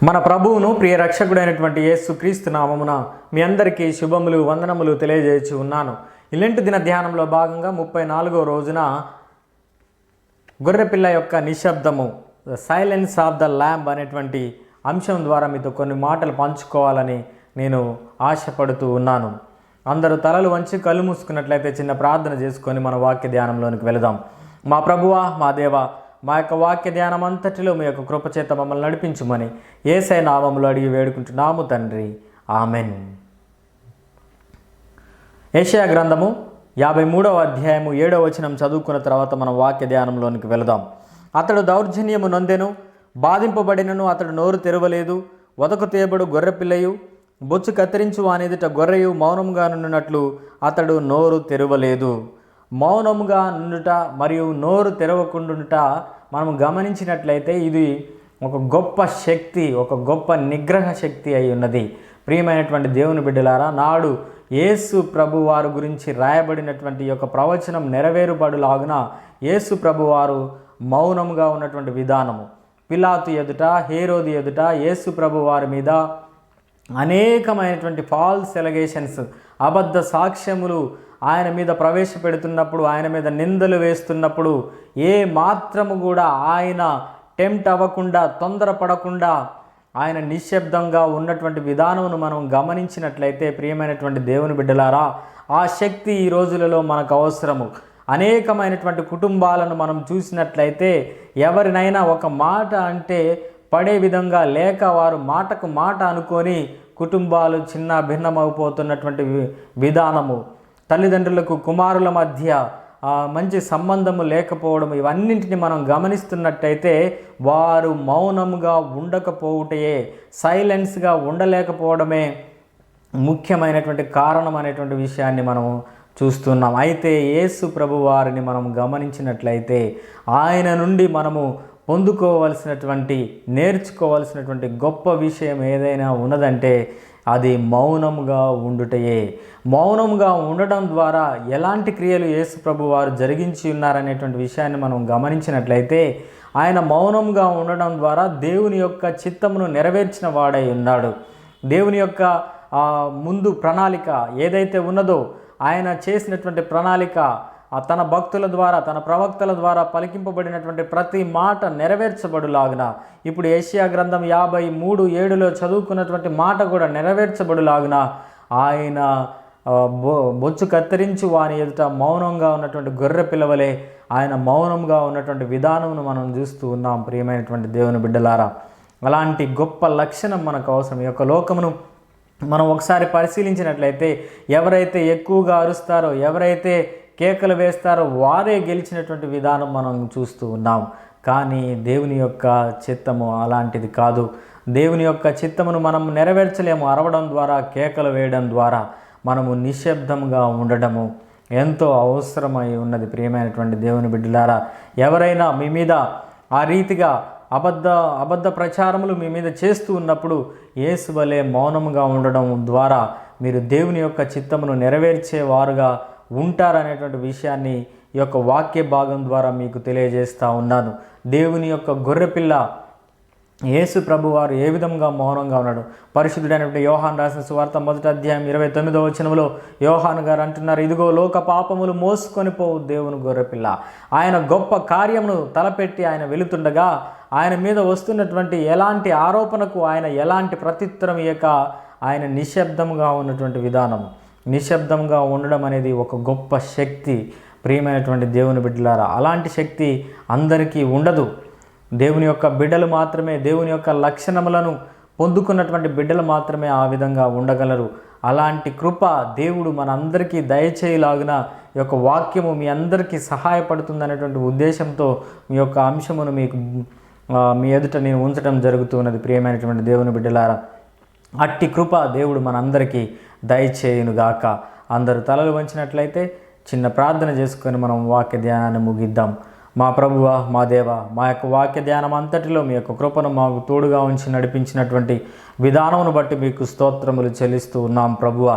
మన ప్రభువును ప్రియ రక్షకుడైనటువంటి యేసు క్రీస్తు నామమున మీ అందరికీ శుభములు వందనములు తెలియజేయచ్చు ఉన్నాను. ఇలాంటి దిన ధ్యానంలో భాగంగా 34వ రోజున గొర్రెపిల్ల యొక్క నిశ్శబ్దము, the silence of the lamb అనేటువంటి అంశం ద్వారా మీతో కొన్ని మాటలు పంచుకోవాలని నేను ఆశపడుతూ ఉన్నాను. అందరూ తలలు వంచి కళ్ళు మూసుకున్నట్లయితే చిన్న ప్రార్థన చేసుకొని మన వాక్య ధ్యానంలోనికి వెళదాం. మా ప్రభువా, మా దేవా, మా యొక్క వాక్య ధ్యానం అంతటిలో మీ యొక్క కృపచేత మమ్మల్ని నడిపించుమని యేసయ్య నామములో అడిగి వేడుకుంటున్నాము తండ్రి, ఆమెన్. యెషయా గ్రంథము 53వ అధ్యాయము 7వ వచనం చదువుకున్న తర్వాత మనం వాక్య ధ్యానంలోనికి వెళదాం. అతడు దౌర్జన్యము నొందెను, బాధింపబడినను అతడు నోరు తెరవలేదు. వదకు తేబడు గొర్రెపిల్లయు, బొచ్చు కత్తిరించు వానిదిట గొర్రెయు మౌనంగా నుండినట్లు అతడు నోరు తెరవలేదు. మౌనముగా నుండుట మరియు నోరు తెరవకుండుట మనం గమనించినట్లయితే ఇది ఒక గొప్ప శక్తి, ఒక గొప్ప నిగ్రహ శక్తి అయి ఉన్నది. ప్రియమైనటువంటి దేవుని బిడ్డలారా, నాడు యేసు ప్రభు వారు గురించి రాయబడినటువంటి యొక్క ప్రవచనం నెరవేరుబడులాగున యేసు ప్రభు వారు మౌనముగా ఉన్నటువంటి విధానము, పిలాతు ఎదుట, హేరోదు ఎదుట యేసు ప్రభు వారి మీద అనేకమైనటువంటి ఫాల్స్ ఎలిగేషన్స్, అబద్ధ సాక్ష్యములు ఆయన మీద ప్రవేశపెడుతున్నప్పుడు, ఆయన మీద నిందలు వేస్తున్నప్పుడు ఏ మాత్రము కూడా ఆయన టెంప్ట్ అవ్వకుండా, తొందరపడకుండా ఆయన నిశ్శబ్దంగా ఉన్నటువంటి విధానమును మనం గమనించినట్లయితే ప్రియమైనటువంటి దేవుని బిడ్డలారా, ఆ శక్తి ఈ రోజులలో మనకు అవసరము. అనేకమైనటువంటి కుటుంబాలను మనం చూసినట్లయితే ఎవరినైనా ఒక మాట అంటే పడే విధంగా లేక వారు మాటకు మాట అనుకొని కుటుంబాలు చిన్న భిన్నమైపోతున్నటువంటి విధానము, తల్లిదండ్రులకు కుమారుల మధ్య మంచి సంబంధము లేకపోవడం, ఇవన్నింటిని మనం గమనిస్తున్నట్టయితే వారు మౌనముగా ఉండకపోవటయే, సైలెన్స్గా ఉండలేకపోవడమే ముఖ్యమైనటువంటి కారణం అనేటువంటి విషయాన్ని మనం చూస్తున్నాం. అయితే యేసు ప్రభు వారిని మనం గమనించినట్లయితే ఆయన నుండి మనము పొందుకోవలసినటువంటి, నేర్చుకోవలసినటువంటి గొప్ప విషయం ఏదైనా ఉన్నదంటే అది మౌనముగా ఉండుటయే. మౌనముగా ఉండడం ద్వారా ఎలాంటి క్రియలు యేసు ప్రభు వారు జరిగించి ఉన్నారనేటువంటి విషయాన్ని మనం గమనించినట్లయితే ఆయన మౌనంగా ఉండడం ద్వారా దేవుని యొక్క చిత్తమును నెరవేర్చిన వాడై ఉన్నాడు. దేవుని యొక్క ముందు ప్రణాళిక ఏదైతే ఉన్నదో, ఆయన చేసినటువంటి ప్రణాళిక తన భక్తుల ద్వారా, తన ప్రవక్తల ద్వారా పలికింపబడినటువంటి ప్రతి మాట నెరవేర్చబడులాగున, ఇప్పుడు యెషయా గ్రంథం 53:7లో చదువుకున్నటువంటి మాట కూడా నెరవేర్చబడులాగున ఆయన బొచ్చు కత్తిరించు వాని ఎదుట మౌనంగా ఉన్నటువంటి గొర్రె పిల్లవలే ఆయన మౌనంగా ఉన్నటువంటి విధానమును మనం చూస్తూ ఉన్నాం. ప్రియమైనటువంటి దేవుని బిడ్డలారా, అలాంటి గొప్ప లక్షణం మనకు అవసరం. ఈ యొక్క లోకమును మనం ఒకసారి పరిశీలించినట్లయితే ఎవరైతే ఎక్కువగా అరుస్తారో, ఎవరైతే కేకలు వేస్తారో వారే గెలిచినటువంటి విధానం మనం చూస్తూ ఉన్నాం. కానీ దేవుని యొక్క చిత్తము అలాంటిది కాదు. దేవుని యొక్క చిత్తమును మనం నెరవేర్చలేము. అరవడం ద్వారా, కేకలు వేయడం ద్వారా మనము నిశ్శబ్దంగా ఉండడము ఎంతో అవసరమై ఉన్నది. ప్రియమైనటువంటి దేవుని బిడ్డలారా, ఎవరైనా మీ మీద ఆ రీతిగా అబద్ధ ప్రచారములు మీ మీద చేస్తూ ఉన్నప్పుడు యేసు వలె మౌనముగా ఉండడం ద్వారా మీరు దేవుని యొక్క చిత్తమును నెరవేర్చేవారుగా ఉంటారనేటువంటి విషయాన్ని ఈ యొక్క వాక్య భాగం ద్వారా మీకు తెలియజేస్తూ ఉన్నాను. దేవుని యొక్క గొర్రెపిల్ల యేసు ప్రభు వారు ఏ విధంగా మౌనంగా ఉన్నాడు. పరిశుద్ధుడైనటువంటి యోహాను రాసిన సువార్త 1వ అధ్యాయం 29వ వచనంలో యోహాను గారు అంటున్నారు, ఇదిగో లోక పాపములు మోసుకొని పోవు దేవుని గొర్రెపిల్ల. ఆయన గొప్ప కార్యమును తలపెట్టి ఆయన వెళుతుండగా ఆయన మీద వస్తున్నటువంటి ఎలాంటి ఆరోపణకు ఆయన ఎలాంటి ప్రత్యుత్తరం ఇయ్యక ఆయన నిశ్శబ్దంగా ఉన్నటువంటి విధానం, నిశ్శబ్దంగా ఉండడం అనేది ఒక గొప్ప శక్తి. ప్రియమైనటువంటి దేవుని బిడ్డలారా, అలాంటి శక్తి అందరికీ ఉండదు. దేవుని యొక్క బిడ్డలు మాత్రమే, దేవుని యొక్క లక్షణములను పొందుకున్నటువంటి బిడ్డలు మాత్రమే ఆ విధంగా ఉండగలరు. అలాంటి కృప దేవుడు మనందరికీ దయచేయలాగున ఈ యొక్క వాక్యము మీ అందరికీ సహాయపడుతుందనేటువంటి ఉద్దేశంతో మీ యొక్క అంశమును మీ ఎదుట నేను ఉంచడం జరుగుతున్నది. ప్రియమైనటువంటి దేవుని బిడ్డలారా, అట్టి కృప దేవుడు మనందరికీ దయచేయునుగాక. అందరూ తలలు వంచినట్లయితే చిన్న ప్రార్థన చేసుకొని మనం వాక్య ధ్యానాన్ని ముగిద్దాం. మా ప్రభువ, మా దేవ, మా యొక్క వాక్య ధ్యానం అంతటిలో మీ యొక్క కృపను మాకు తోడుగా ఉంచి నడిపించినటువంటి విధానమును బట్టి మీకు స్తోత్రములు చెల్లిస్తూ ఉన్నాం. ప్రభువ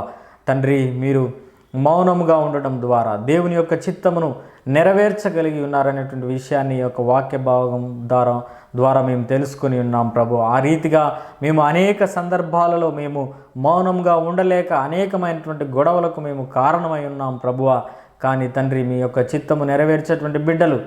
తండ్రి, మీరు మౌనముగా ఉండడం ద్వారా, దేవుని యొక్క చిత్తమును నెరవేర్చగలిగి ఉన్నారనేటువంటి విషయాన్ని ఈ యొక్క వాక్య భాగం ద్వారా మేము తెలుసుకొని ఉన్నాం ప్రభు. ఆ రీతిగా మేము అనేక సందర్భాలలో మేము మౌనంగా ఉండలేక అనేకమైనటువంటి గొడవలకు మేము కారణమై ఉన్నాం ప్రభువా. కానీ తండ్రి, మీ యొక్క చిత్తము నెరవేర్చేటువంటి బిడ్డలు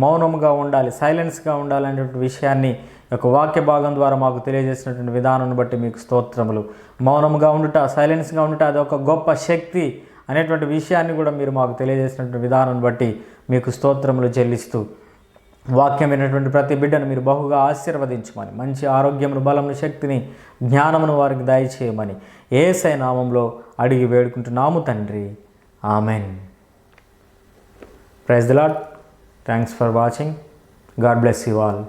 మౌనంగా ఉండాలి, సైలెన్స్గా ఉండాలి అనేటువంటి విషయాన్ని యొక్క వాక్య భాగం ద్వారా మాకు తెలియజేసినటువంటి విధానాన్ని బట్టి మీకు స్తోత్రములు. మౌనంగా ఉండుట, సైలెన్స్గా ఉండుట అది ఒక గొప్ప శక్తి అనేటువంటి విషయాన్ని కూడా మీరు మాకు తెలియజేసినటువంటి విధానాన్ని బట్టి మీకు స్తోత్రములు చెల్లిస్తూ, వాక్యం విన్నటువంటి ప్రతి బిడ్డను మీరు బహుగా ఆశీర్వదించమని, మంచి ఆరోగ్యమును, బలమును, శక్తిని, జ్ఞానమును వారికి దయచేయమని యేసయ్య నామములో అడిగి వేడుకుంటున్నాము తండ్రి. Amen. Praise the lord. Thanks for watching. God bless you all.